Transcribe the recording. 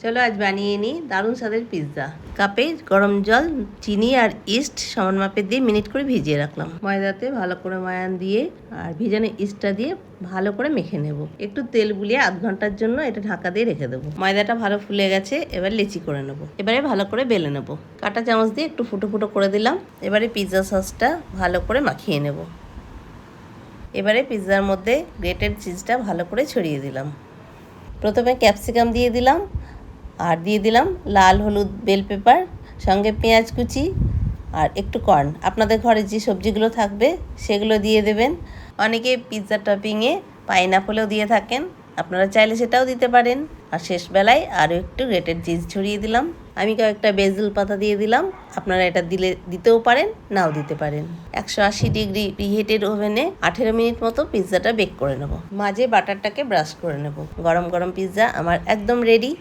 চলো আজ বানিয়ে নিই দারুণ স্বাদের পিৎজা। কাপে গরম জল, চিনি আর ইস্ট সমান মাপে দিয়ে মিনিট করে ভিজিয়ে রাখলাম। ময়দাতে ভালো করে ময়ান দিয়ে আর ভিজানো ইস্টটা দিয়ে ভালো করে মেখে নেব। একটু তেল বুলিয়ে আধ ঘন্টার জন্য এটা ঢাকা দিয়ে রেখে দেবো। ময়দাটা ভালো ফুলে গেছে, এবার লেচি করে নেব। এবারে ভালো করে বেলে নেব। কাঁটা চামচ দিয়ে একটু ফুটো ফুটো করে দিলাম। এবারে পিৎজা সসটা ভালো করে মাখিয়ে নেব। এবারে পিৎজার মধ্যে গ্রেটেড চিজটা ভালো করে ছড়িয়ে দিলাম। প্রথমে ক্যাপসিকাম দিয়ে দিলাম আর দিয়ে দিলাম লাল হলুদ বেল পেপার, সঙ্গে পেঁয়াজ কুচি আর একটু কর্ন। আপনাদের ঘরে যে সবজিগুলো থাকবে সেগুলো দিয়ে দেবেন। অনেকে পিৎজা টপিংয়ে পাইনাপলও দিয়ে থাকেন, আপনারা চাইলে সেটাও দিতে পারেন। আর শেষ বেলায় আরও একটু গ্রেটেড চিজ ছড়িয়ে দিলাম। আমি কয়েকটা বেসিল পাতা দিয়ে দিলাম, আপনারা এটা দিতেও পারেন, নাও দিতে পারেন। 180 ডিগ্রি প্রিহিটেড ওভেনে 18 মিনিট মতো পিৎজাটা বেক করে নেব। মাঝে বাটারটাকে ব্রাশ করে নেব। গরম গরম পিৎজা আমার একদম রেডি।